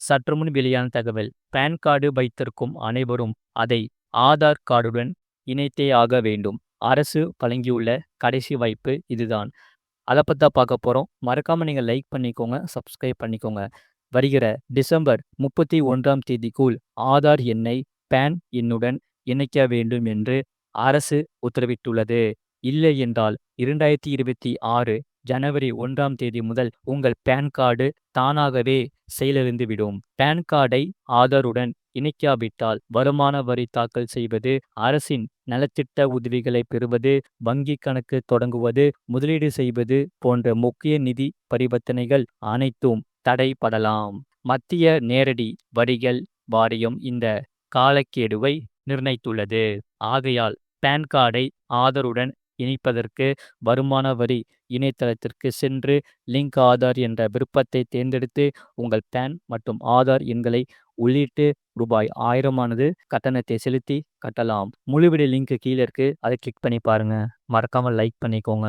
சற்று முன் வெளியான தகவல். பான் கார்டு வைத்திருக்கும் அனைவரும் அதை ஆதார் கார்டுடன் இணைத்தே ஆக வேண்டும். அரசு வழங்கியுள்ள கடைசி வாய்ப்பு இதுதான். அத பத்தி தான் பார்க்க போறோம். மறக்காம நீங்க லைக் பண்ணிக்கோங்க, சப்ஸ்கிரைப் பண்ணிக்கோங்க. வருகிற டிசம்பர் 31ஆம் தேதிக்குள் ஆதார் எண்ணை பான் எண்ணுடன் இணைக்க வேண்டும் என்று அரசு உத்தரவிட்டுள்ளது. இல்லை என்றால் 2026 ஜனவரி 1ஆம் தேதி முதல் உங்கள் பான் கார்டு தானாகவே செயலிழந்துவிடும். பான் கார்டை ஆதாருடன் இணைக்காவிட்டால் வருமான வரி தாக்கல் செய்வது, அரசின் நலத்திட்ட உதவிகளை பெறுவது, வங்கி கணக்கு தொடங்குவது, முதலீடு செய்வது போன்ற முக்கிய நிதி பரிவர்த்தனைகள் அனைத்தும் தடைபடலாம். மத்திய நேரடி வரிகள் வாரியம் இந்த காலக்கெடுவை நிர்ணயித்துள்ளது. ஆகையால் பான் கார்டை ஆதாருடன் இணைப்பதற்கு வருமான வரி இணையதளத்திற்கு சென்று லிங்க் ஆதார் என்ற விருப்பத்தை தேர்ந்தெடுத்து உங்கள் பான் மற்றும் ஆதார் எண்களை உள்ளிட்டு ரூபாய் 1000 கட்டணத்தை செலுத்தி கட்டலாம். முழு வீடியோ லிங்க் கீழே இருக்கு. அதை கிளிக் பண்ணி பாருங்க. மறக்காம லைக் பண்ணிக்கோங்க.